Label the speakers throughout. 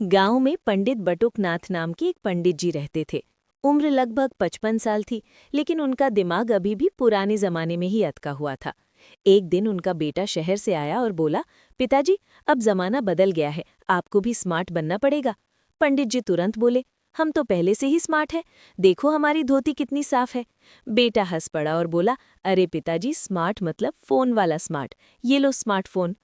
Speaker 1: गांव में पंडित बटुकनाथ नाम के एक पंडित जी रहते थे। उम्र लगभग 55 साल थी, लेकिन उनका दिमाग अभी भी पुराने जमाने में ही अटका हुआ था। एक दिन उनका बेटा शहर से आया और बोला, पिताजी, अब जमाना बदल गया है, आपको भी स्मार्ट बनना पड़ेगा। पंडित जी तुरंत बोले, हम तो पहले से ही स्मार्ट है, देखो हमारी धोती कितनी साफ है। बेटा हंस पड़ा और बोला, अरे पिताजी, स्मार्ट मतलब फोन वाला स्मार्ट, ये लो स्मार्टफोन।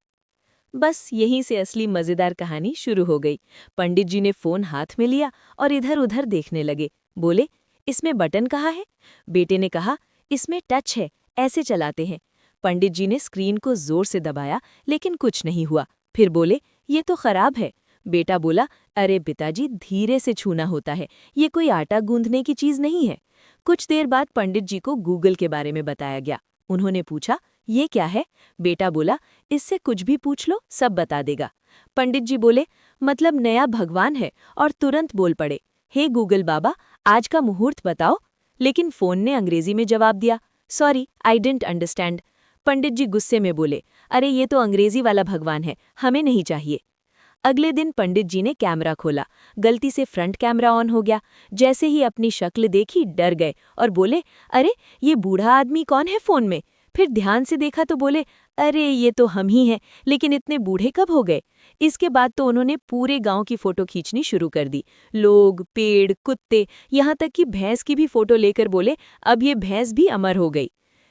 Speaker 1: बस यहीं से असली मजेदार कहानी शुरू हो गई। पंडित जी ने फोन हाथ में लिया और इधर उधर देखने लगे। बोले, इसमें बटन कहाँ है? बेटे ने कहा, इसमें टच है, ऐसे चलाते हैं। पंडित जी ने स्क्रीन को जोर से दबाया, लेकिन कुछ नहीं हुआ। फिर बोले, ये तो खराब है। बेटा बोला, अरे पिताजी, धीरे से छूना होता है, ये कोई आटा गूंथने की चीज नहीं है। कुछ देर बाद पंडित जी को गूगल के बारे में बताया गया। उन्होंने पूछा, ये क्या है? बेटा बोला, इससे कुछ भी पूछ लो, सब बता देगा। पंडित जी बोले, मतलब नया भगवान है, और तुरंत बोल पड़े, हे गूगल बाबा, आज का मुहूर्त बताओ। लेकिन फोन ने अंग्रेजी में जवाब दिया, सॉरी, आई डिडंट अंडरस्टैंड। पंडित जी गुस्से में बोले, अरे ये तो अंग्रेजी वाला भगवान है, हमें नहीं चाहिए। अगले दिन पंडित जी ने कैमरा खोला, गलती से फ्रंट कैमरा ऑन हो गया। जैसे ही अपनी शक्ल देखी, डर गए और बोले, अरे ये बूढ़ा आदमी कौन है फोन में? फिर ध्यान से देखा तो बोले, अरे ये तो हम ही हैं, लेकिन इतने बूढ़े कब हो गए? इसके बाद तो उन्होंने पूरे गांव की फोटो खींचनी शुरू कर दी। लोग, पेड़, कुत्ते, यहाँ तक कि भैंस की भी फोटो लेकर बोले, अब ये भैंस भी अमर हो गई।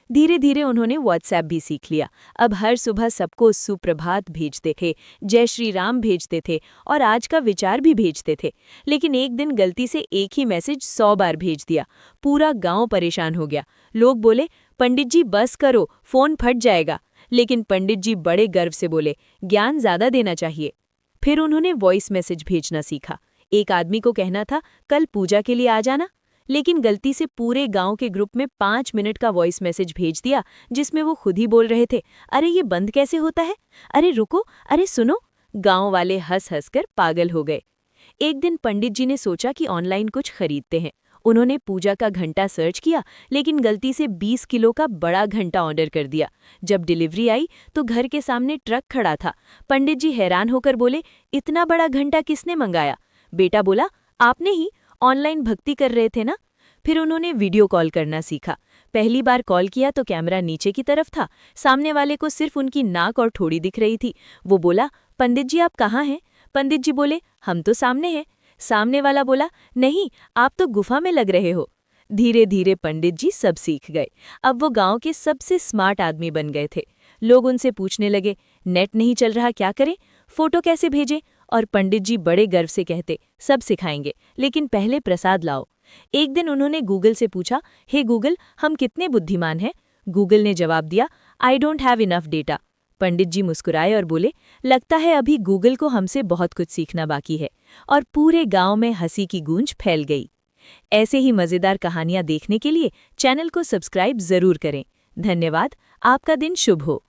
Speaker 1: धीरे धीरे उन्होंने व्हाट्सएप भी सीख लिया। अब हर सुबह सबको सुप्रभात भेजते थे, जय श्री राम भेजते थे और आज का विचार भी भेजते थे। लेकिन एक दिन गलती से एक ही मैसेज 100 बार भेज दिया। पूरा गांव परेशान हो गया। लोग बोले, पंडित जी बस करो, फोन फट जाएगा। लेकिन पंडित जी बड़े गर्व से बोले, ज्ञान ज्यादा देना चाहिए। फिर उन्होंने वॉइस मैसेज भेजना सीखा। एक आदमी को कहना था, कल पूजा के लिए आ जाना, लेकिन गलती से पूरे गांव के ग्रुप में 5 मिनट का वॉइस मैसेज भेज दिया, जिसमें वो खुद ही बोल रहे थे, अरे ये बंद कैसे होता है? अरे रुको, अरे सुनो। गांव वाले हंस हंस कर पागल हो गए। एक दिन पंडित जी ने सोचा कि ऑनलाइन कुछ खरीदते हैं। उन्होंने पूजा का घंटा सर्च किया, लेकिन गलती से 20 किलो का बड़ा घंटा ऑर्डर कर दिया। जब डिलीवरी आई तो घर के सामने ट्रक खड़ा था। पंडित जी हैरान होकर बोले, इतना बड़ा घंटा किसने मंगाया? बेटा बोला, आपने ही, ऑनलाइन भक्ति कर रहे थे ना। फिर उन्होंने वीडियो कॉल करना सीखा। पहली बार कॉल किया तो कैमरा नीचे की तरफ था, सामने वाले को सिर्फ उनकी नाक और ठोड़ी दिख रही थी। वो बोला, पंडित जी आप कहाँ हैं? पंडित जी बोले, हम तो सामने हैं। सामने वाला बोला, नहीं, आप तो गुफा में लग रहे हो। धीरे धीरे पंडित जी सब सीख गए। अब वो गांव के सबसे स्मार्ट आदमी बन गए थे। लोग उनसे पूछने लगे, नेट नहीं चल रहा, क्या करें? फोटो कैसे भेजें? और पंडित जी बड़े गर्व से कहते, सब सिखाएंगे, लेकिन पहले प्रसाद लाओ। एक दिन उन्होंने गूगल से पूछा, हे गूगल, हम कितने बुद्धिमान हैं? गूगल ने जवाब दिया, I don't have enough data. Pandit ji मुस्कुराए और बोले, लगता है अभी गूगल को हमसे बहुत कुछ सीखना बाकी है। और पूरे गांव में हंसी की गूंज फैल गई। ऐसे ही मजेदार कहानियां देखने के लिए चैनल को सब्सक्राइब जरूर करें। धन्यवाद, आपका दिन शुभ हो।